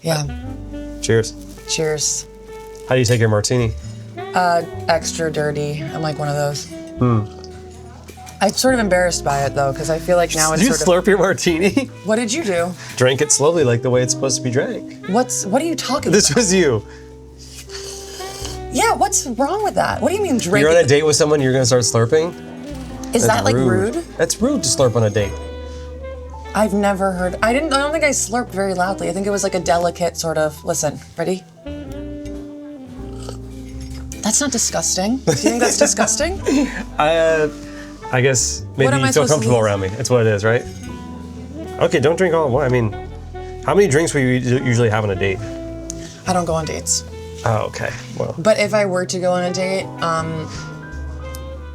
Yeah. Cheers. Cheers. How do you take your martini? Extra dirty. I'm like one of those. I'm sort of embarrassed by it though, because I feel like now it's Did you sort slurp your martini? What did you do? Drank it slowly like the way it's supposed to be drank. What are you talking This about? was you. Yeah, what's wrong with that? What do you mean drink? You're on a date with someone, you're gonna start slurping? Is that like rude? That's rude to slurp on a date. I've never heard. I don't think I slurped very loudly. I think it was like a delicate sort of. Listen, ready? That's not disgusting. Do you think that's disgusting? I guess maybe you feel comfortable around me. That's what it is, right? Okay, don't drink all at once. I mean, how many drinks will you usually have on a date? I don't go on dates. Oh, okay. Well. But if I were to go on a date,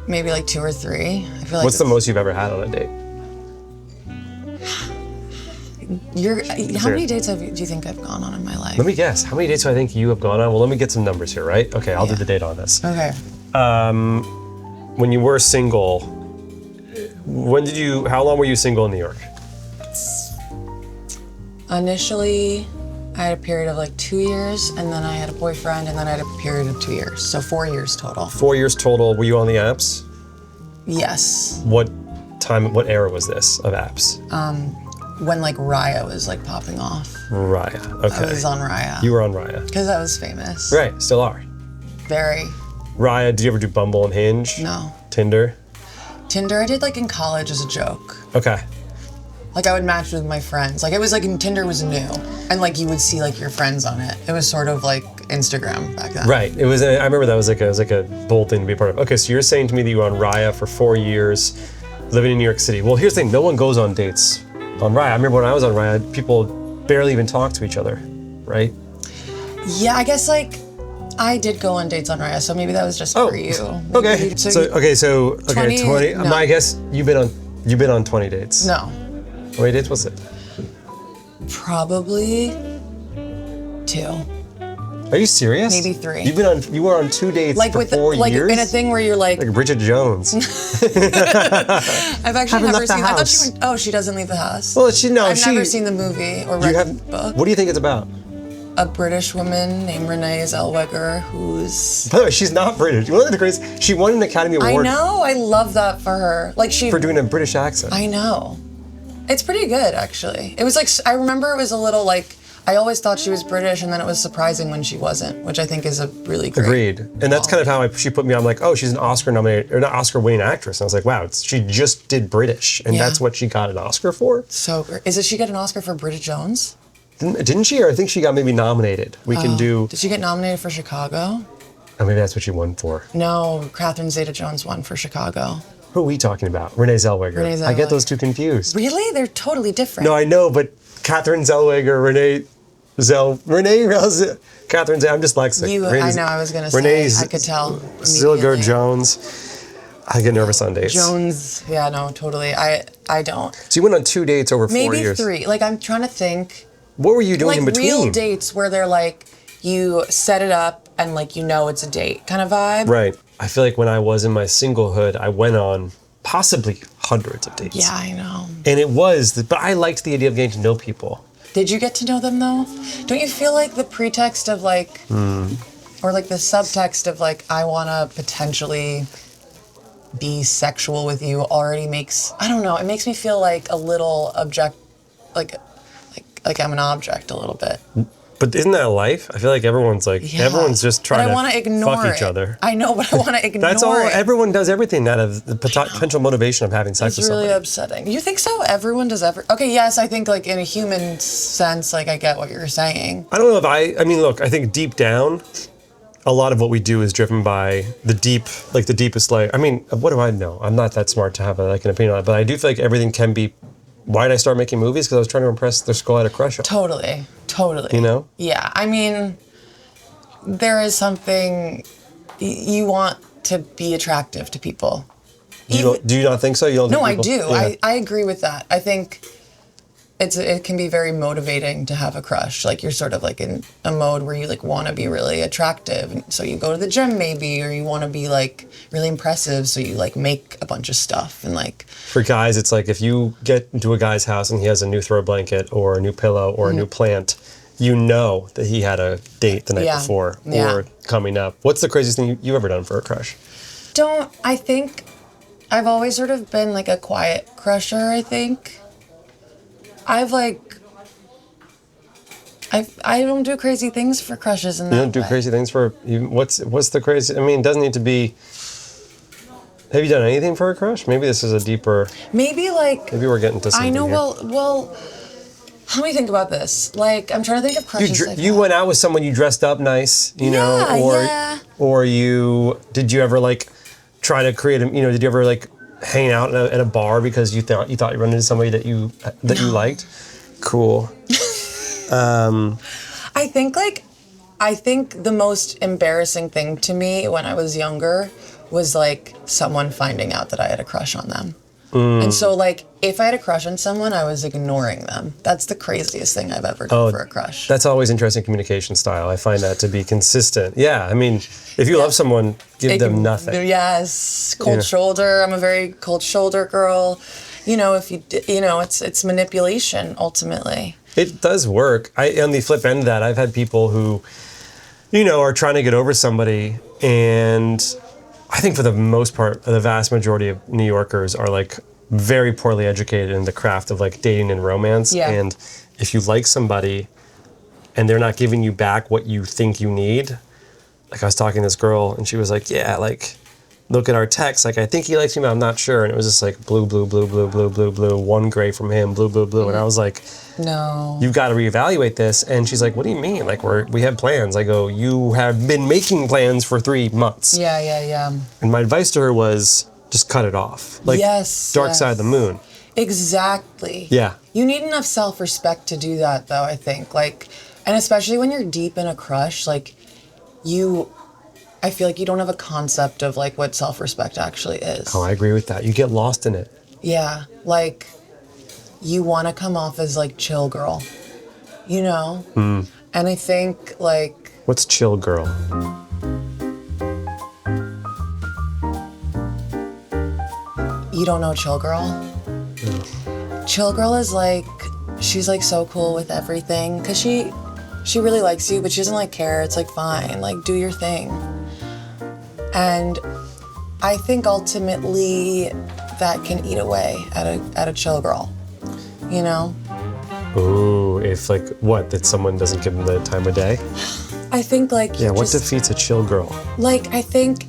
maybe like 2 or 3. I feel like. What's the most you've ever had on a date? How many dates do you think I've gone on in my life? Let me guess. How many dates do I think you have gone on? Well, let me get some numbers here, right? Okay, I'll do the date on this. Okay. When you were single, how long were you single in New York? Initially, I had a period of like 2 years, and then I had a boyfriend, and then I had a period of 2 years. So 4 years total. 4 years total. Were you on the apps? Yes. What era was this of apps? When like Raya was like popping off. Raya, okay. I was on Raya. You were on Raya. Because I was famous. Right, still are. Very. Raya, did you ever do Bumble and Hinge? No. Tinder? Tinder I did like in college as a joke. Okay. Like I would match with my friends. Like it was like Tinder was new. And like you would see like your friends on it. It was sort of like Instagram back then. Right, I remember that was like a bold thing to be a part of. Okay, so you're saying to me that you were on Raya for 4 years, living in New York City. Well, here's the thing, no one goes on dates on Raya. I remember when I was on Raya, people barely even talked to each other, right? Yeah, I guess like I did go on dates on Raya, so maybe that was just for you. Okay. So 20. No. I guess you've been on 20 dates. No. How many dates was it? Probably 2. Are you serious? Maybe 3. You were on 2 dates like for with 4 years? Like in a thing where you're like Bridget Jones. I've actually never seen. I thought she went. Oh, she doesn't leave the house. Well, I've never seen the movie or read the book. What do you think it's about? A British woman named Renée Zellweger, who's. By the way, she's not British. One of the greats. She won an Academy Award. I know. I love that for her. Like for doing a British accent. I know. It's pretty good, actually. It was like I remember it was a little like. I always thought she was British, and then it was surprising when she wasn't, which I think is a really great. Agreed. And that's kind of how she put me on, like, oh, she's an Oscar-nominated, or not Oscar-winning actress. And I was like, wow, she just did British, and that's what she got an Oscar for? So great. Did she get an Oscar for Bridget Jones? Didn't she? Or I think she got maybe nominated. Did she get nominated for Chicago? Oh, maybe that's what she won for. No, Catherine Zeta-Jones won for Chicago. Who are we talking about? Renée Zellweger. Renée Zellweger. I get those two confused. Really? They're totally different. No, I know, but Catherine Zellweger, Catherine I'm dyslexic. I know, I was going to say, I could tell. Zellweger Jones. I get nervous on dates. Jones, yeah, no, totally. I don't. So you went on 2 dates over 4 years. Maybe 3. Like, I'm trying to think. What were you doing in between? Like real dates where they're like, you set it up and like, it's a date kind of vibe. Right. I feel like when I was in my singlehood, I went on possibly hundreds of dates. Yeah, I know. And but I liked the idea of getting to know people. Did you get to know them though? Don't you feel like the pretext of like, or like the subtext of like, I want to potentially be sexual with you already makes, I don't know, it makes me feel like a little like I'm an object a little bit. But isn't that life? I feel like everyone's just trying to fuck each other. I know, but I want to ignore it. That's all. Everyone does everything out of the potential motivation of having sex with somebody. It's really upsetting. You think so? Everyone does Okay, yes, I think like in a human sense, like I get what you're saying. I don't know if I mean, look, I think deep down, a lot of what we do is driven by the deepest layer. I mean, what do I know? I'm not that smart to have an opinion on it, but I do feel like everything can be. Why did I start making movies? Because I was trying to impress the school I had a crush on. Totally. You know? Yeah. I mean, there is something you want to be attractive to people. Do you not think so? You don't? No, think people, I do. I agree with that. I think it can be very motivating to have a crush. Like you're sort of like in a mode where you like want to be really attractive. And so you go to the gym maybe, or you want to be like really impressive. So you like make a bunch of stuff and like. For guys, it's like if you get into a guy's house and he has a new throw blanket or a new pillow or a new plant, you know that he had a date the night before or coming up. What's the craziest thing you've ever done for a crush? I think I've always sort of been like a quiet crusher, I think. I don't do crazy things for crushes in that way. You don't do crazy things for... What's the crazy... I mean, it doesn't need to be... Have you done anything for a crush? Maybe this is a deeper... Maybe we're getting to something I know, here. well... Let me think about this. Like, I'm trying to think of crushes. You went out with someone, you dressed up nice, you know, or did you ever like try to create a, did you ever like hang out at a bar because you thought you run into somebody that you liked? Cool. I think the most embarrassing thing to me when I was younger was like someone finding out that I had a crush on them. And so, like, if I had a crush on someone, I was ignoring them. That's the craziest thing I've ever done for a crush. That's always interesting communication style. I find that to be consistent. Yeah, I mean, if you love someone, give them nothing. Yes, cold shoulder. I'm a very cold shoulder girl. It's manipulation, ultimately. It does work. On the flip end of that, I've had people who, are trying to get over somebody, and I think for the most part, the vast majority of New Yorkers are like very poorly educated in the craft of like dating and romance. Yeah. And if you like somebody and they're not giving you back what you think you need, like I was talking to this girl and she was like, yeah, like look at our text. Like, I think he likes me, but I'm not sure. And it was just like blue, blue, blue, blue, blue, blue, blue, one gray from him, blue, blue, blue. And I was like, no, you've got to reevaluate this. And she's like, what do you mean? Like, we have plans. I go, you have been making plans for 3 months. Yeah. And my advice to her was just cut it off. Like, dark side of the moon. Exactly. Yeah. You need enough self-respect to do that, though, I think. Like, and especially when you're deep in a crush, like, I feel like you don't have a concept of, like, what self-respect actually is. Oh, I agree with that. You get lost in it. Yeah. Like, you want to come off as, like, chill girl, And I think, like... What's chill girl? You don't know chill girl? No. Chill girl is, like, she's, like, so cool with everything. Because she really likes you, but she doesn't, like, care. It's, like, fine. Like, do your thing. And I think ultimately that can eat away at a chill girl, Ooh, if like what? That someone doesn't give them the time of day? I think like what defeats a chill girl? Like I think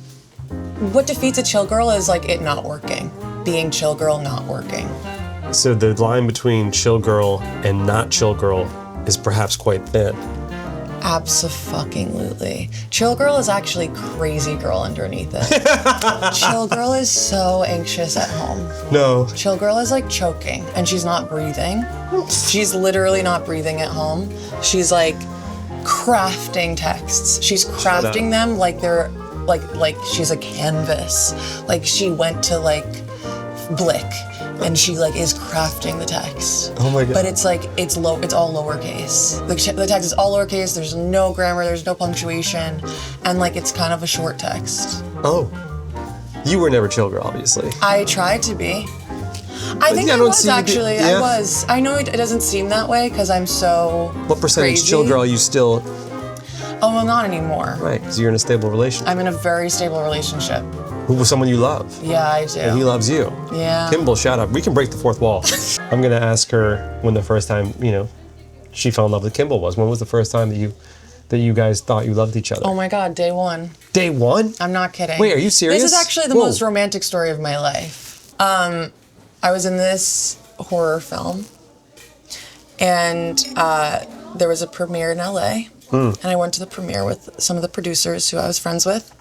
what defeats a chill girl is like it not working. Being chill girl not working. So the line between chill girl and not chill girl is perhaps quite thin. Abso-fucking-lutely. Chill girl is actually crazy girl underneath it. Chill girl is so anxious at home. No. Chill girl is like choking and she's not breathing. She's literally not breathing at home. She's like crafting texts. She's crafting them like they're like she's a canvas. Like she went to like Blick and she like is crafting the text. Oh my God. But it's like it's all lowercase. The text is all lowercase. There's no grammar. There's no punctuation, and like it's kind of a short text. Oh, you were never chill girl, obviously. I tried to be. I think I was actually. I was. I know it doesn't seem that way because I'm so. What percentage crazy. Chill girl are you still? Oh well, not anymore. Right, because you're in a stable relationship. I'm in a very stable relationship. Who was someone you love? Yeah, I do. And he loves you. Yeah. Kimball, shout out. We can break the fourth wall. I'm gonna ask her when the first time she fell in love with Kimball was. When was the first time that you guys thought you loved each other? Oh my God, day one. Day one? I'm not kidding. Wait, are you serious? This is actually the most romantic story of my life. I was in this horror film, and there was a premiere in LA, and I went to the premiere with some of the producers who I was friends with,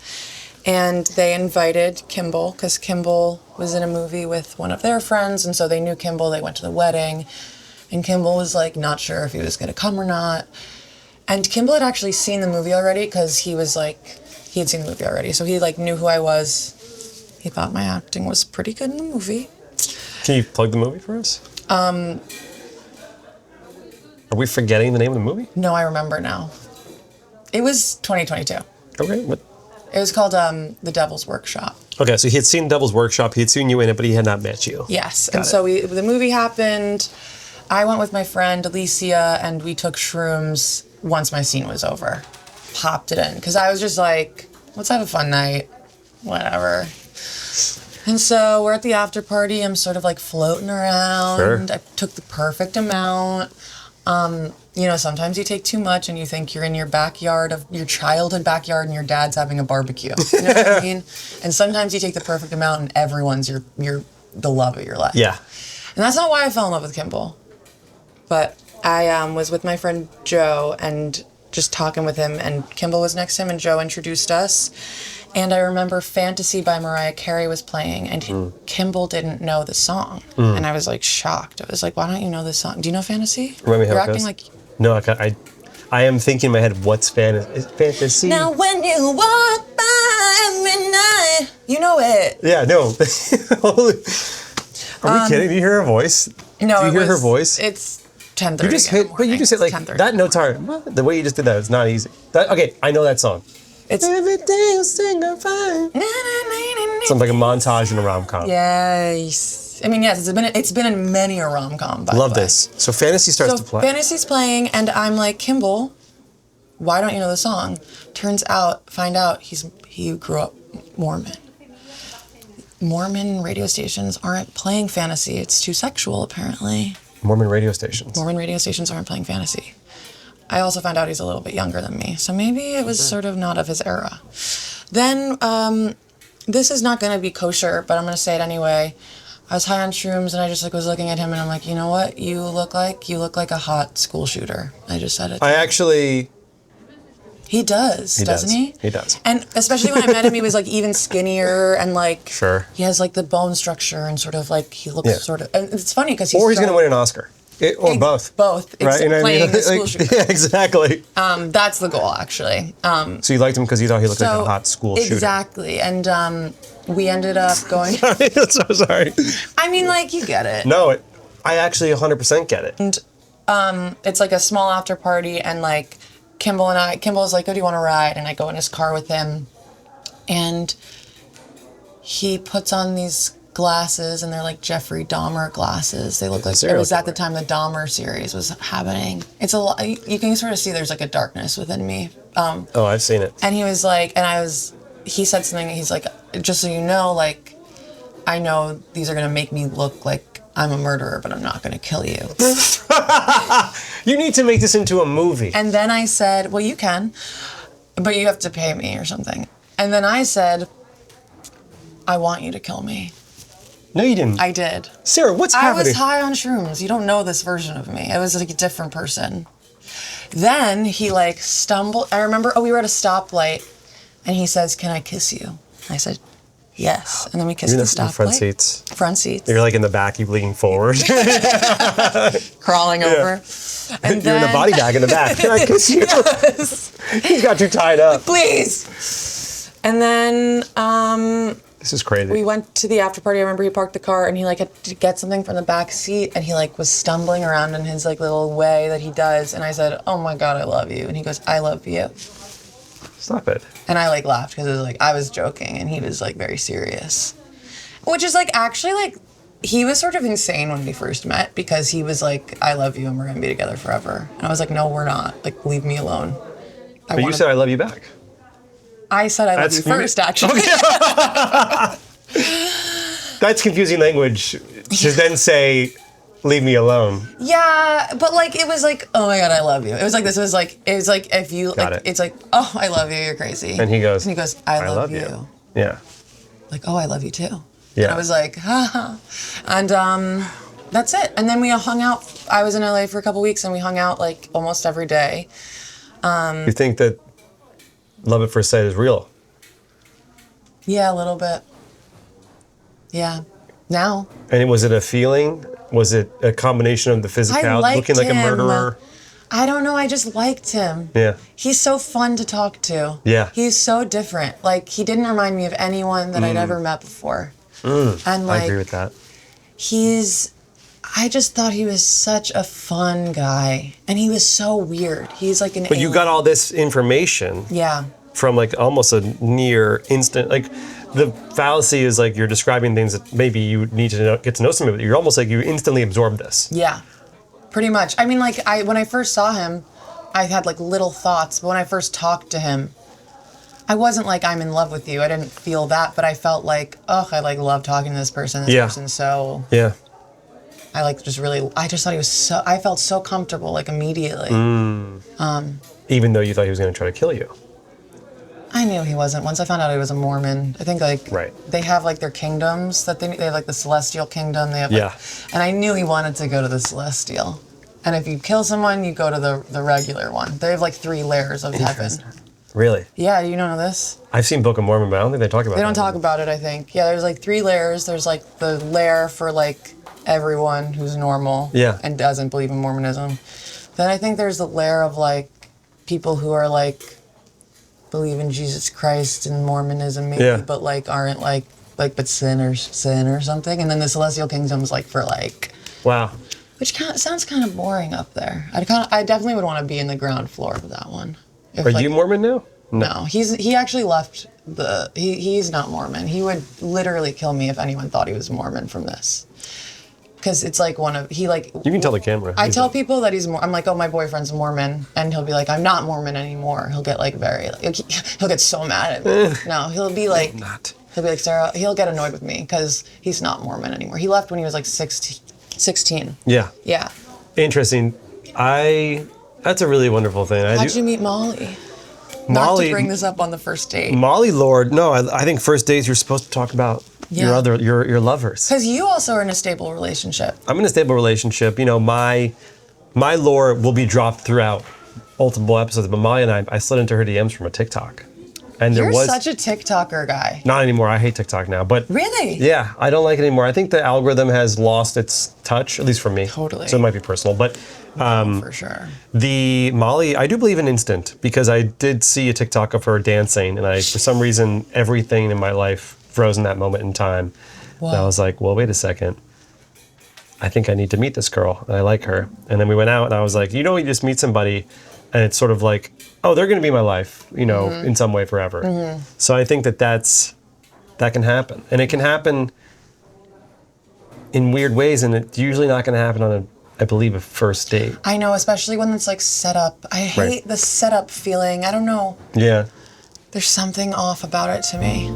and they invited Kimball, because Kimball was in a movie with one of their friends, and so they knew Kimball, they went to the wedding, and Kimball was like not sure if he was gonna come or not. And Kimball had actually seen the movie already, because he had seen the movie already, so he like knew who I was. He thought my acting was pretty good in the movie. Can you plug the movie for us? Are we forgetting the name of the movie? No, I remember now. It was 2022. Okay, what? It was called The Devil's Workshop. Okay, so he had seen Devil's Workshop, he had seen you in it, but he had not met you. Yes, Got and it. so the movie happened. I went with my friend Alicia, and we took shrooms once my scene was over. Popped it in, because I was just like, let's have a fun night. Whatever. And so we're at the after party. I'm sort of like floating around. Sure. I took the perfect amount. You know, sometimes you take too much and you think you're in your backyard of your childhood backyard and your dad's having a barbecue. You know what I mean? And sometimes you take the perfect amount and everyone's your the love of your life. Yeah. And that's not why I fell in love with Kimball. But I was with my friend Joe and just talking with him, and Kimball was next to him and Joe introduced us. And I remember Fantasy by Mariah Carey was playing, and Kimball didn't know the song. And I was like shocked. I was like, why don't you know this song? Do you know Fantasy? Remind me how You're it acting goes. like... No, I am thinking in my head, what's fantasy? Now when you walk by every night. You know it. Yeah, no. Are we kidding? Do you hear her voice? No, Do you hear her voice? It's 10:30. You just hit, but you just hit like, that note's hard. The way you just did that, it's not easy. Okay, I know that song. It's Every day you'll sing a fine. Sounds like a montage in a rom-com. Yes. I mean, yes, it's been in many a rom-com, by Love the way. this. So Fantasy starts to play. Fantasy's playing, and I'm like, Kimball, why don't you know the song? Find out he grew up Mormon. Mormon radio stations aren't playing Fantasy. It's too sexual, apparently. Mormon radio stations. Mormon radio stations aren't playing Fantasy. I also found out he's a little bit younger than me, so maybe it was sort of not of his era. Then, this is not going to be kosher, but I'm going to say it anyway. I was high on shrooms, and I just was looking at him, and I'm like, you know what you look like? You look like a hot school shooter. I just said it. He does, doesn't he? He does. And especially when I met him, he was like even skinnier, and like Sure. he has like the bone structure, and sort of like he looks sort of. And it's funny because he's going to win an Oscar. Or both. Both. Right? You know what I mean? Playing the school shooter. Yeah, exactly. That's the goal, actually. So you liked him because you thought he looked like a hot school shooter. Exactly. And we ended up going... Sorry, I'm so sorry. I mean, like, you get it. No, I actually 100% get it. And it's like a small after party, and like Kimball's like, oh, do you want to ride? And I go in his car with him, and he puts on these glasses, and they're like Jeffrey Dahmer glasses. They look like it was at the time the Dahmer series was happening. It's a lot. You can sort of see there's like a darkness within me. Oh, I've seen it. And he was like, he said something. He's like, just so you know, like, I know these are gonna make me look like I'm a murderer, but I'm not gonna kill you. You need to make this into a movie. And then I said, well, you can, but you have to pay me or something. And then I said, I want you to kill me. No, you didn't. I did. Sarah, what's happening? I was high on shrooms. You don't know this version of me. I was like a different person. Then he like stumbled. I remember, we were at a stoplight, and he says, can I kiss you? I said, yes. And then we kissed the stoplight. Front seats. Front seats. You're like in the back, you leaning forward. Crawling over. And You're in a body bag in the back. Can I kiss you? Yes. He's got you tied up. Please. And then, This is crazy. we went to the after party. I remember he parked the car, and he like had to get something from the back seat, and he like was stumbling around in his like little way that he does. And I said, oh my God, I love you. And he goes, I love you. Stop it. And I like laughed because it was like I was joking, and he was like very serious. Which is like actually like he was sort of insane when we first met, because he was like, I love you and we're gonna be together forever. And I was like, no, we're not. Like, leave me alone. But you said I love you back. I said I love you first, actually. That's confusing language to then say, leave me alone. Yeah, but like it was like, oh my God, I love you. It was like this. It was like if you like, it's like, oh, I love you. You're crazy. And he goes, I love you. Yeah. Like, oh, I love you too. Yeah. And I was like, ha. And that's it. And then we hung out. I was in LA for a couple weeks, and we hung out like almost every day. You think that love at first sight is real? Yeah, a little bit. Yeah. Now. And was it a feeling? Was it a combination of the physicality, looking like a murderer? I don't know. I just liked him. Yeah. He's so fun to talk to. Yeah. He's so different. Like, he didn't remind me of anyone that I'd ever met before. And like, I agree with that. I just thought he was such a fun guy. And he was so weird. He's like an But you got all this information. Yeah. From like almost a near instant, like the fallacy is like you're describing things that maybe you need to get to know somebody, but you're almost like you instantly absorb this. Yeah. Pretty much. I mean, like, when I first saw him, I had, like, little thoughts. But when I first talked to him, I wasn't like, I'm in love with you. I didn't feel that. But I felt like, oh, I, like, love talking to this person. This person's so... Yeah. I, like, I just thought he was so... I felt so comfortable, like, immediately. Even though you thought he was going to try to kill you. I knew he wasn't. Once I found out he was a Mormon, I think, like, right. They have, like, their kingdoms that they have, like, the Celestial Kingdom. They have, like, and I knew he wanted to go to the Celestial. And if you kill someone, you go to the regular one. They have, like, 3 layers of heaven. Really? Yeah, you don't know this? I've seen Book of Mormon, but I don't think they talk about it. They don't talk about it, I think. Yeah, there's, like, 3 layers. There's, like, the layer for, like, everyone who's normal and doesn't believe in Mormonism. Then I think there's the layer of, like, people who are, like, believe in Jesus Christ and Mormonism maybe, but, like, aren't, like, but sin or something. And then the Celestial Kingdom's, like, for, like... Wow. Which sounds kind of boring up there. I definitely would want to be in the ground floor of that one. Are you Mormon now? No, he actually left he's not Mormon. He would literally kill me if anyone thought he was Mormon from this. Because it's like you can tell the camera. I tell people that I'm like, oh, my boyfriend's Mormon. And he'll be like, I'm not Mormon anymore. He'll get like he'll get so mad at me. No, he'll be like, Sarah, he'll get annoyed with me because he's not Mormon anymore. He left when he was like 16. Yeah. Yeah. Interesting. That's a really wonderful thing. How'd you meet Molly? Not to bring this up on the first date. Molly Lord, no, I think first dates you're supposed to talk about your lovers. Because you also are in a stable relationship. I'm in a stable relationship. You know, my lore will be dropped throughout multiple episodes, but Molly and I slid into her DMs from a TikTok. And You're such a TikToker guy. Not anymore. I hate TikTok now. But really? Yeah, I don't like it anymore. I think the algorithm has lost its touch, at least for me. Totally. So it might be personal, but for sure. The Molly, I do believe in instant because I did see a TikTok of her dancing, and for some reason, everything in my life froze in that moment in time. Wow. And I was like, well, wait a second. I think I need to meet this girl, and I like her. And then we went out, and I was like, you just meet somebody, and it's sort of like, oh, they're going to be my life, in some way forever. Mm-hmm. So I think that can happen. And it can happen in weird ways, and it's usually not going to happen on I believe, a first date. I know, especially when it's like set up. I hate the setup feeling. I don't know. Yeah. There's something off about it to me.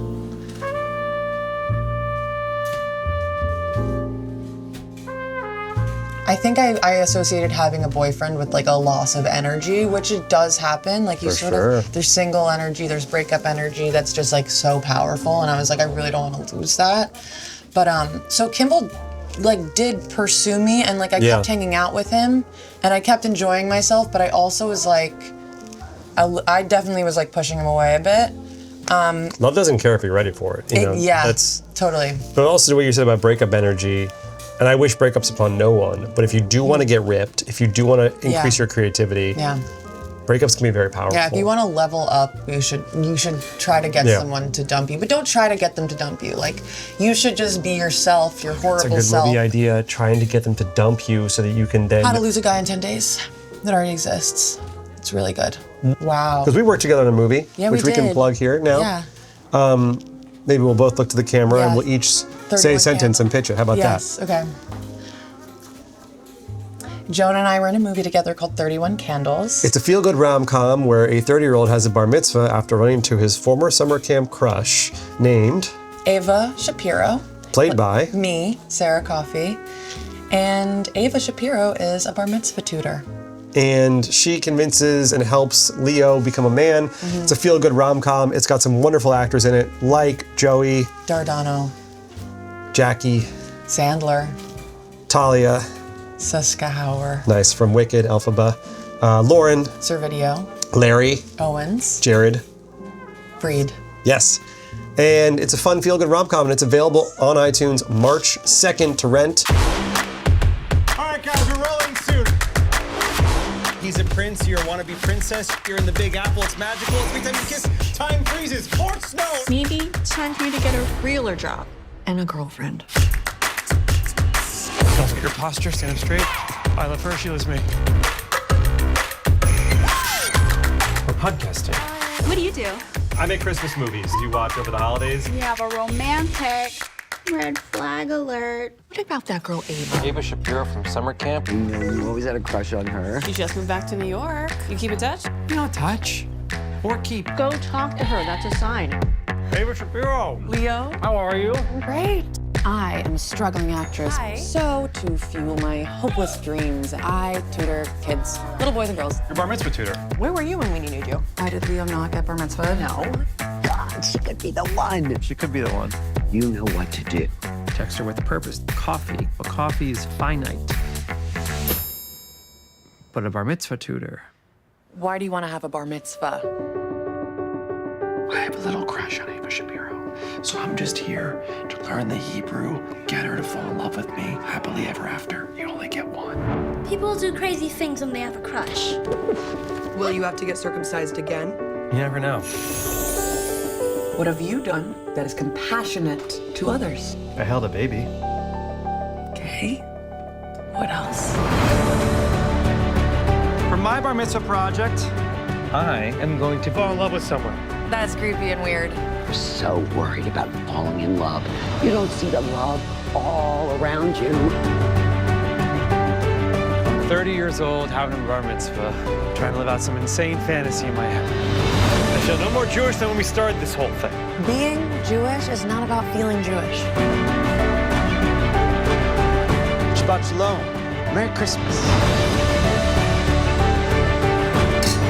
I think I associated having a boyfriend with like a loss of energy, which it does happen. Like you there's single energy, there's breakup energy that's just like so powerful. And I was like, I really don't want to lose that. But so Kimball like did pursue me and like I kept hanging out with him and I kept enjoying myself, but I also was like, I definitely was like pushing him away a bit. Love doesn't care if you're ready for it. You know, that's totally. But also what you said about breakup energy, and I wish breakups upon no one, but if you do want to get ripped, if you do want to increase your creativity, breakups can be very powerful. Yeah, if you want to level up, you should try to get someone to dump you, but don't try to get them to dump you. Like, you should just be yourself, your horrible self. That's a good movie idea, trying to get them to dump you so that you can then... How to Lose a Guy in 10 Days. That already exists. It's really good. Wow. Because we worked together on a movie, which we can plug here now. Yeah. Maybe we'll both look to the camera and we'll each say a sentence and pitch it. How about that? Yes, okay. Jonah and I were in a movie together called 31 Candles. It's a feel-good rom-com where a 30-year-old has a bar mitzvah after running into his former summer camp crush named... Ava Shapiro. Played by... me, Sarah Coffey. And Ava Shapiro is a bar mitzvah tutor. And she convinces and helps Leo become a man. Mm-hmm. It's a feel-good rom-com. It's got some wonderful actors in it, like Joey Dardano, Jackie Sandler, Talia Suskahauer. Nice, from Wicked, Elphaba. Lauren Servideo, Larry Owens, Jared Freed. Yes. And it's a fun feel-good rom-com, and it's available on iTunes March 2nd to rent. All right, guys, we're rolling soon. He's a prince, you're a wannabe princess, you're in the Big Apple, it's magical, every time you kiss, time freezes, Fort Snow! Maybe it's time for you to get a realer job and a girlfriend. Don't forget your posture, stand up straight. I love her, she loves me. We're podcasting. What do you do? I make Christmas movies. Do you watch over the holidays? We have a romantic Red flag alert. What about that girl Ava? Ava Shapiro from summer camp. You know, you always had a crush on her. She just moved back to New York. You keep in touch? You know, touch. Or keep. Go talk to her. That's a sign. Ava Shapiro. Leo? How are you? Great. I am a struggling actress. Hi. So, to fuel my hopeless dreams, I tutor kids, little boys and girls. Your bar mitzvah tutor. Where were you when we needed you? Why did Leo not get bar mitzvah? No. God, she could be the one. She could be the one. You know what to do. Text her with a purpose. Coffee. But coffee is finite. But a bar mitzvah tutor. Why do you want to have a bar mitzvah? I have a little crush on Ava Shapiro, so I'm just here to learn the Hebrew, get her to fall in love with me, happily ever after. You only get one. People do crazy things when they have a crush. Will you have to get circumcised again? You never know. What have you done that is compassionate to others? I held a baby. Okay. What else? For my bar mitzvah project, I am going to fall in love with someone. That's creepy and weird. You're so worried about falling in love. You don't see the love all around you. 30 years old, having a bar mitzvah, trying to live out some insane fantasy in my head. I feel no more Jewish than when we started this whole thing. Being Jewish is not about feeling Jewish. Shabbat Shalom. Merry Christmas.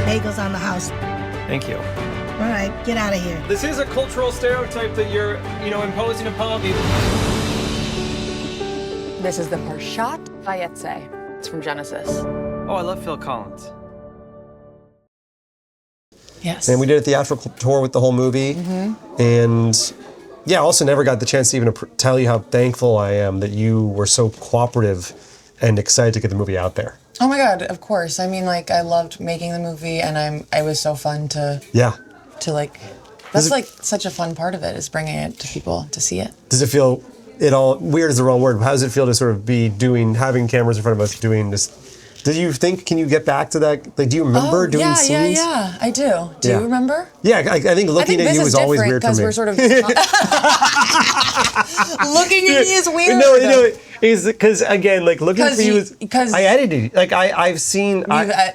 Bagels on the house. Thank you. All right, get out of here. This is a cultural stereotype that you're, imposing upon me. This is the Parshat Vayetze. It's from Genesis. Oh, I love Phil Collins. Yes. And we did a theatrical tour with the whole movie. And yeah, also never got the chance to even tell you how thankful I am that you were so cooperative and excited to get the movie out there. Oh my God, of course. I mean, like, I loved making the movie, and it was so fun to that's like such a fun part of it, is bringing it to people to see it. Does it feel weird is the wrong word, but how does it feel to sort of be having cameras in front of us doing this? Did you think, can you get back to that? Like, do you remember doing scenes? Yeah, I do. Do you remember? Yeah, I think looking at you was always weird for me. Because we're sort of looking at me is weird. No, is because again, like looking for you is because I edited. Like I've seen.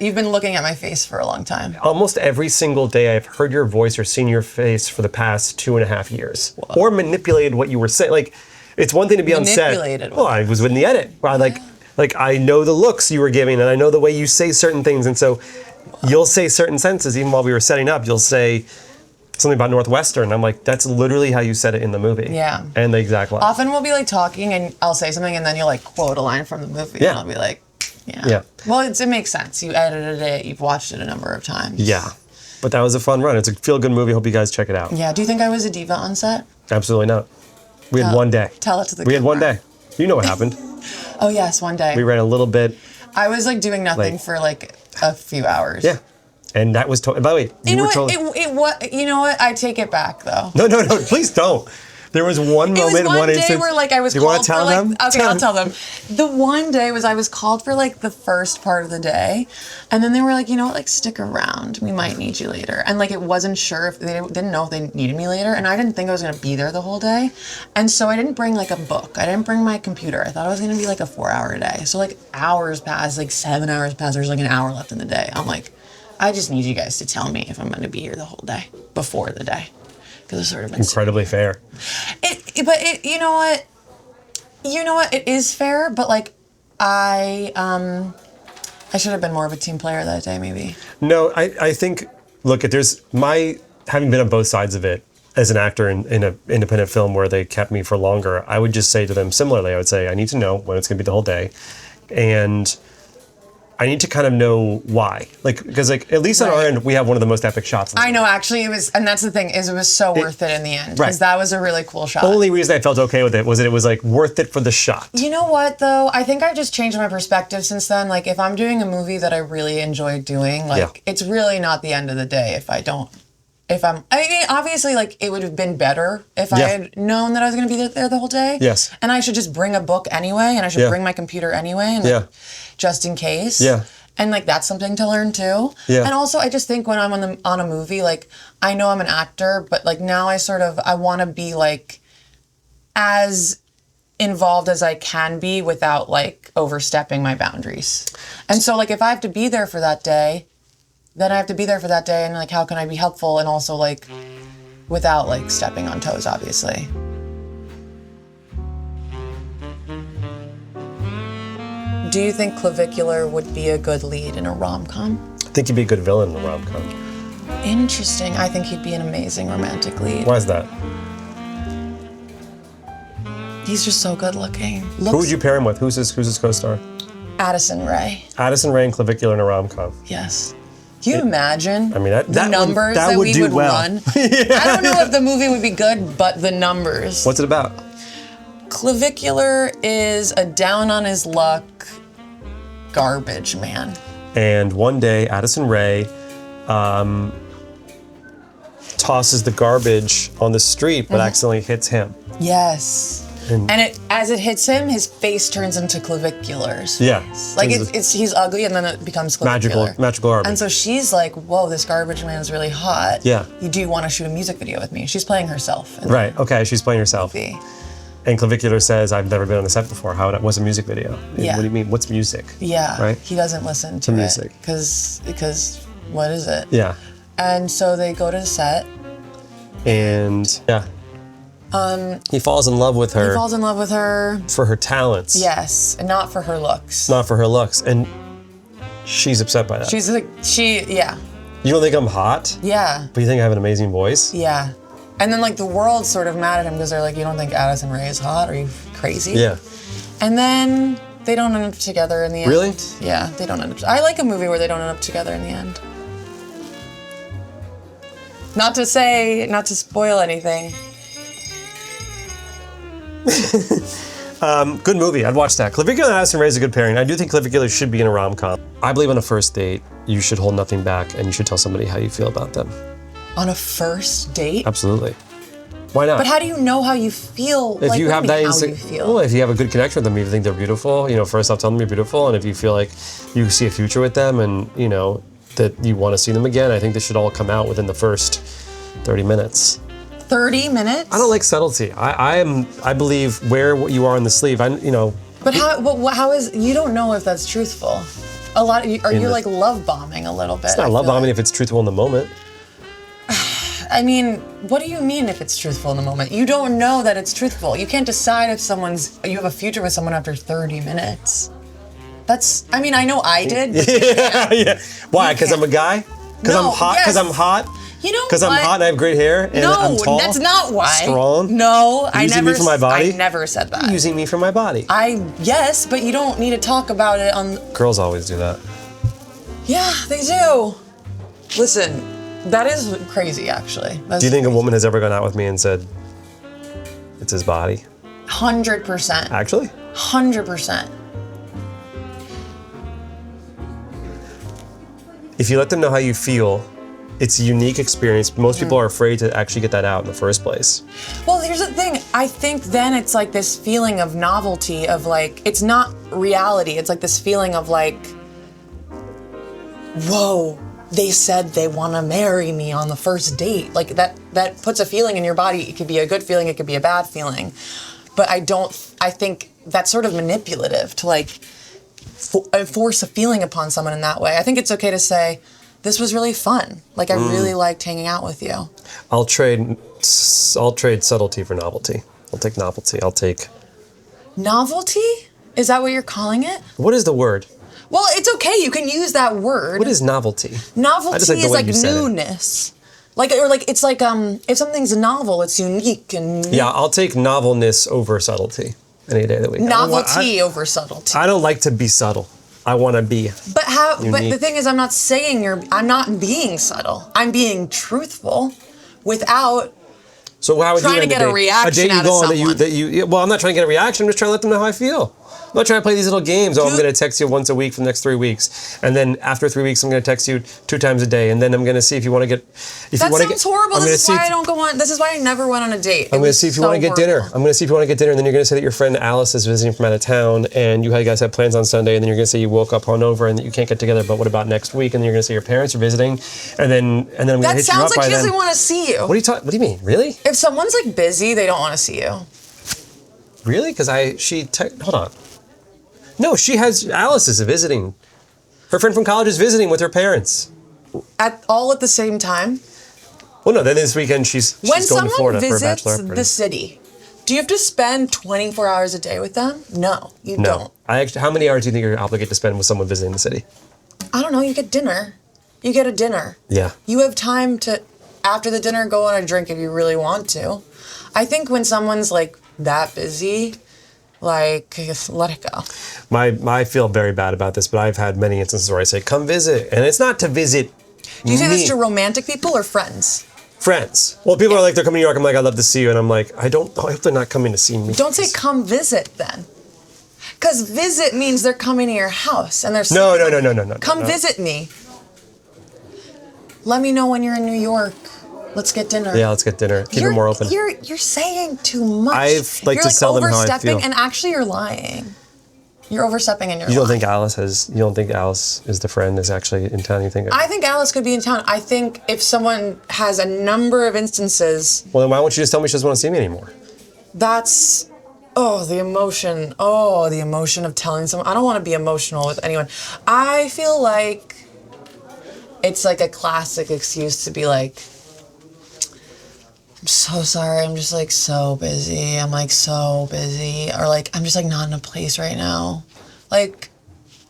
You've been looking at my face for a long time. Almost every single day, I've heard your voice or seen your face for the past 2.5 years, or manipulated what you were saying. Like, it's one thing to be on set. Manipulated. Well, I was in the edit. Like I know the looks you were giving, and I know the way you say certain things, and so you'll say certain sentences. Even while we were setting up, you'll say something about Northwestern. I'm like, that's literally how you said it in the movie. Yeah. And the exact line. Often we'll be like talking, and I'll say something, and then you'll like quote a line from the movie, Yeah. and I'll be like, yeah. Yeah. Well, it makes sense. You edited it. You've watched it a number of times. Yeah. But that was a fun run. It's a feel-good movie. Hope you guys check it out. Yeah. Do you think I was a diva on set? Absolutely not. We had one day. Tell it to the We had one camera. day. You know what happened. Oh yes, one day. We ran a little bit. I was like doing nothing Late. for like a few hours. Yeah. And that was, by the way, You know were what? totally. You know what? I take it back though. No, please don't. There was one moment, It was one day instance. where like I was Do you want called to tell for like them? okay, I'll tell them. The one day was I was called for like the first part of the day, and then they were like, you know what, like stick around, we might need you later, and like it wasn't sure if they didn't know if they needed me later, and I didn't think I was gonna be there the whole day, and so I didn't bring like a book, I didn't bring my computer. I thought it was gonna be like a 4-hour day, so like hours passed, like 7 hours passed. There's like an hour left in the day. I'm like, I just need you guys to tell me if I'm gonna be here the whole day before the day. Because it's sort of incredibly fair. You know what? It is fair, but like I should have been more of a team player that day, maybe. No, I think, look, there's having been on both sides of it as an actor in an independent film where they kept me for longer, I would just say to them similarly, I would say, I need to know when it's going to be the whole day. And I need to kind of know why. Like, because like, at least on our end, we have one of the most epic shots. I know, actually, it was, and that's the thing, is it was so worth it in the end. Right. Because that was a really cool shot. Only reason I felt okay with it was that it was like worth it for the shot. You know what, though? I think I've just changed my perspective since then. Like, if I'm doing a movie that I really enjoy doing, like, it's really not the end of the day if I don't. I mean, obviously, like, it would have been better if I had known that I was going to be there the whole day. Yes. And I should just bring a book anyway, and I should bring my computer anyway, and like, just in case. Yeah. And like that's something to learn too. Yeah. And also, I just think when I'm on a movie, like I know I'm an actor, but like now I want to be like as involved as I can be without like overstepping my boundaries. And so like if I have to be there for that day, then I have to be there for that day, and like how can I be helpful and also like without like stepping on toes, obviously. Do you think Clavicular would be a good lead in a rom-com? I think he'd be a good villain in a rom-com. Interesting. I think he'd be an amazing romantic lead. Why is that? He's just so good looking. Who would you pair him with? Who's his co-star? Addison Rae. Addison Rae and Clavicular in a rom-com. Yes. Can you imagine the numbers that we would run? Yeah. I don't know if the movie would be good, but the numbers. What's it about? Clavicular is a down on his luck garbage man. And one day, Addison Rae tosses the garbage on the street, but accidentally hits him. Yes. And as it hits him, his face turns into claviculars. Yeah. Like he's ugly, and then it becomes clavicular. Magical garbage. And so she's like, "Whoa, this garbage man is really hot. Yeah. Do you want to shoot a music video with me?" She's playing herself. Right. Okay. She's playing herself. Movie. And Clavicular says, "I've never been on the set before. What's a music video?" Yeah. What do you mean? What's music? Yeah. Right. He doesn't listen to music. Because what is it? Yeah. And so they go to the set. And yeah. He falls in love with her. He falls in love with her. For her talents. Yes, and not for her looks. Not for her looks. And she's upset by that. She's like, yeah. You don't think I'm hot? Yeah. But you think I have an amazing voice? Yeah. And then like the world's sort of mad at him because they're like, you don't think Addison Rae is hot? Are you crazy? Yeah. And then they don't end up together in the end. Really? Yeah, they don't end up. I like a movie where they don't end up together in the end. Not to spoil anything. Good movie. I'd watch that. Clavicular and Addison Rae is a good pairing. I do think Clavicular should be in a rom-com. I believe on a first date, you should hold nothing back and you should tell somebody how you feel about them. On a first date? Absolutely. Why not? But how do you know how you feel? If you have that instinct, well, if you have a good connection with them, if you think they're beautiful, first off, tell them you're beautiful, and if you feel like you see a future with them, and that you want to see them again, I think this should all come out within the first 30 minutes. 30 minutes? I don't like subtlety. I believe wear what you are on the sleeve. But how is you don't know if that's truthful? Are you like love bombing a little bit? It's not love bombing if it's truthful in the moment. I mean, what do you mean if it's truthful in the moment? You don't know that it's truthful. You can't decide if you have a future with someone after 30 minutes. I know I did. Yeah. Why? Because I'm a guy? Because I'm hot? Because I'm hot? You know Because I'm hot and I have great hair and I'm tall? No, that's not why. Strong? No, Using me for my body? I never said that. Using me for my body. Yes, but you don't need to talk about it on... Girls always do that. Yeah, they do. Listen, that is crazy, actually. Do you think a woman has ever gone out with me and said, it's his body? 100%. Actually? 100%. If you let them know how you feel, it's a unique experience. Most people are afraid to actually get that out in the first place. Well, here's the thing. I think then it's like this feeling of novelty of like, it's not reality. It's like this feeling of like, whoa, they said they want to marry me on the first date. Like that puts a feeling in your body. It could be a good feeling. It could be a bad feeling. But I think that's sort of manipulative to like force a feeling upon someone in that way. I think it's okay to say, this was really fun. Like I really liked hanging out with you. I'll trade subtlety for novelty. I'll take novelty. Novelty? Is that what you're calling it? What is the word? Well, it's okay. You can use that word. What is novelty? Novelty is like newness. It's like if something's novel, it's unique and Yeah, I'll take novelness over subtlety any day of the week. Novelty over subtlety. I don't like to be subtle. I want to be. But unique. But the thing is, I'm not being subtle. I'm being truthful, without. So how would trying you to get a reaction out of someone. Well, I'm not trying to get a reaction. I'm just trying to let them know how I feel. I'm not trying to play these little games. I'm going to text you once a week for the next 3 weeks, and then after 3 weeks, I'm going to text you 2 times a day, and then I'm going to see if you want to get. That sounds horrible. This is why I don't go on. This is why I never went on a date. I'm going to see if you want to get dinner. I'm going to see if you want to get dinner, and then you're going to say that your friend Alice is visiting from out of town, and you guys have plans on Sunday, and then you're going to say you woke up hungover and that you can't get together. But what about next week? And then you're going to say your parents are visiting, and then I'm going to hit you up by then. That sounds like she doesn't want to see you. What do you mean? Really? If someone's like busy, they don't want to see you. Really? Because hold on. No, Alice is visiting. Her friend from college is visiting with her parents. All at the same time? Well, no, then this weekend she's going to Florida for a bachelorette When someone party. visits the city, do you have to spend 24 hours a day with them? No, you don't. How many hours do you think you're obligated to spend with someone visiting the city? I don't know, you get dinner. You get a dinner. Yeah. You have time to, after the dinner, go on a drink if you really want to. I think when someone's like that busy, like, let it go. I feel very bad about this, but I've had many instances where I say, come visit. And it's not to visit Do you say me. this to romantic people or friends? Friends. Well, people are like, they're coming to New York. I'm like, I'd love to see you. And I'm like, I hope they're not coming to see me. Don't say come visit then. Because visit means they're coming to your house and they're saying, No. Come visit me. Let me know when you're in New York. Let's get dinner. Yeah, let's get dinner. Keep it more open. You're saying too much. I've like you're to sell them how I overstepping, feel. and actually you're lying. You're overstepping and you're You don't lying. think Alice is the friend is actually in town? You think? I think Alice could be in town. I think if someone has a number of instances, Well, then why won't you just tell me she doesn't want to see me anymore? that's the emotion. Oh, the emotion of telling someone. I don't want to be emotional with anyone. I feel like it's like a classic excuse to be like, I'm so sorry, I'm just like so busy. I'm like so busy. Or like, I'm just like not in a place right now. Like,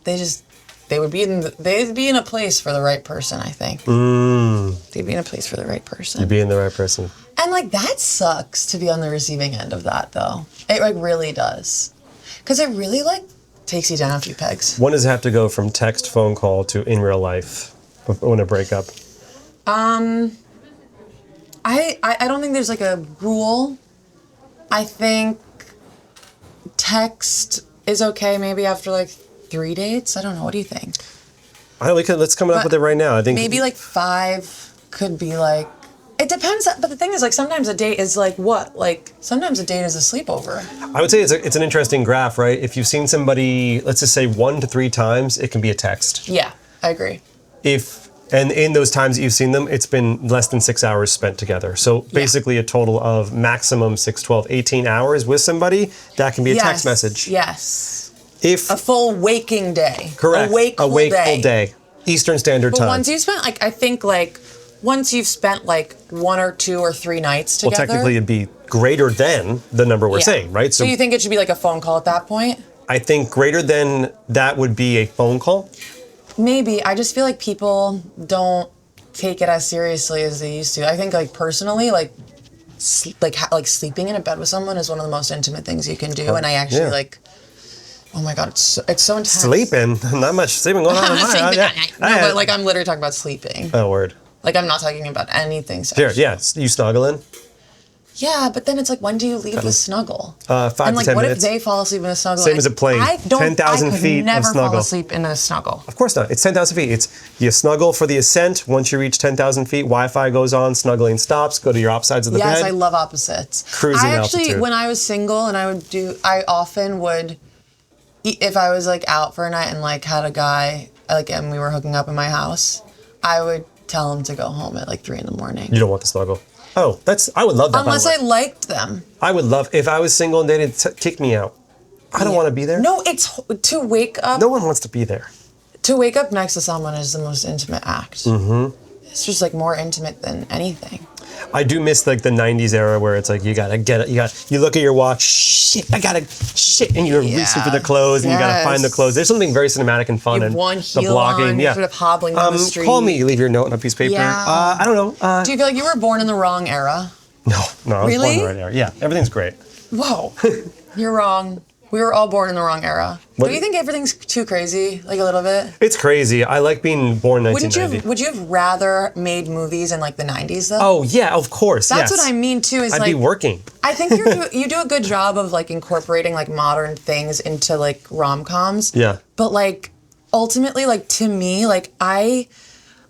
they'd be in a place for the right person, I think. They'd be in a place for the right person. You'd be in the right person. And like, that sucks to be on the receiving end of that though. It like really does. Cause it really like takes you down a few pegs. When does it have to go from text, phone call to in real life when a breakup? I don't think there's like a rule. I think text is okay maybe after like 3 dates. I don't know. What do you think? Let's come up with it right now. I think Maybe like 5 could be like, it depends. But the thing is like sometimes a date is like what? Like sometimes a date is a sleepover. I would say it's an interesting graph, right? If you've seen somebody, let's just say 1 to 3 times, it can be a text. Yeah, I agree. And in those times that you've seen them, it's been less than 6 hours spent together. So basically a total of maximum 6, 12, 18 hours with somebody, that can be a text message. Yes. If a full waking day. Correct. A wakeful day. Eastern Standard Time. But once you spent like, I think like, once you've spent like 1 or 2 or 3 nights together. Well, technically it'd be greater than the number we're saying, right? So you think it should be like a phone call at that point? I think greater than that would be a phone call. Maybe. I just feel like people don't take it as seriously as they used to. I think like personally, like sleeping in a bed with someone is one of the most intimate things you can do. And I actually like, oh my God, it's so intense. Sleeping? Not much sleeping going on in my house. But like I'm literally talking about sleeping. Oh, word. Like I'm not talking about anything sexual. Sure, yeah. You snuggle in? Yeah, but then it's like, when do you leave the snuggle? 5 to 10 minutes. And like, what if they fall asleep in a snuggle? Same as a plane. 10,000 feet of never snuggle. fall asleep in a snuggle. Of course not. It's 10,000 feet. It's you snuggle for the ascent. Once you reach 10,000 feet, Wi-Fi goes on, snuggling stops, go to your opposites of the bed. Yes, I love opposites. Cruising altitude. When I was single and I often would, if I was like out for a night and like had a guy, like, and we were hooking up in my house, I would tell him to go home at like 3 a.m. You don't want the snuggle. Oh, I would love that. Unless I liked them. I would love, if I was single and they didn't kick me out. I don't want to be there. No, it's to wake up. No one wants to be there. To wake up next to someone is the most intimate act. Mm-hmm. It's just like more intimate than anything. I do miss like the 90s era where it's like you gotta get it. You look at your watch, shit, and you're reaching for the clothes and you gotta find the clothes. There's something very cinematic and fun. You have one heel on, you're sort of hobbling down the street. Call me, you leave your note on a piece of paper. Yeah. I don't know. Do you feel like you were born in the wrong era? No, I was born Really? in the right era. Yeah, everything's great. Whoa, you're wrong. We were all born in the wrong era. What? Do you think everything's too crazy, like a little bit? It's crazy. I like being born in 1990. Would you have rather made movies in like the 90s though? Oh yeah, of course. That's yes. what I mean too. Is I'd like be working. I think you do a good job of like incorporating like modern things into like rom-coms. Yeah. But like ultimately, like to me, like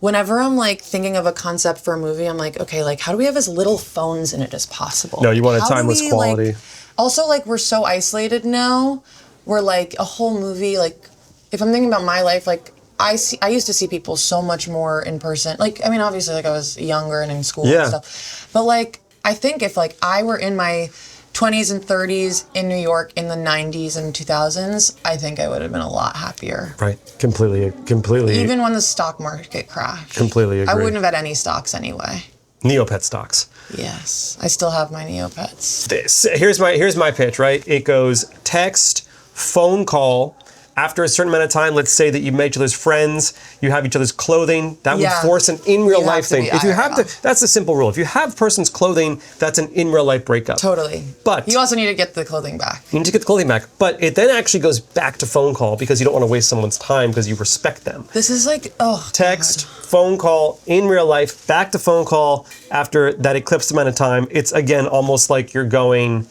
whenever I'm like thinking of a concept for a movie, I'm like, okay, like how do we have as little phones in it as possible? No, you want a How do timeless we, quality. Also, like we're so isolated now. We're like a whole movie. Like if I'm thinking about my life, like I used to see people so much more in person. Like I mean, obviously, like I was younger and in school and stuff. But like I think if like I were in my 20s and 30s in New York in the 90s and 2000s, I think I would have been a lot happier. Right. Completely. Even when the stock market crashed. Completely agree. I wouldn't have had any stocks anyway. Neopet stocks. Yes, I still have my Neopets. Here's my pitch, right? It goes text, phone call. After a certain amount of time, let's say that you met each other's friends, you have each other's clothing, that would force an in real life thing. If you have that's the simple rule. If you have person's clothing, that's an in real life breakup. Totally. But you also need to get the clothing back. You need to get the clothing back. But it then actually goes back to phone call because you don't want to waste someone's time because you respect them. This is like, text, phone call, in real life, back to phone call after that eclipsed amount of time. It's again almost like you're going,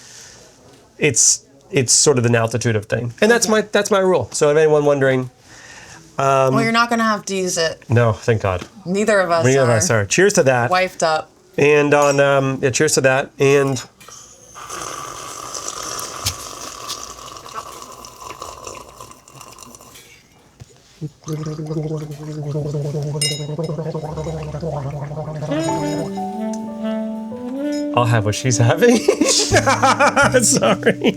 it's sort of an altitude of thing. And that's my rule. So if anyone wondering. Well, you're not going to have to use it. No, thank God. Neither of us are. Cheers to that. Wifed up. And on, cheers to that. And I'll have what she's having. Sorry.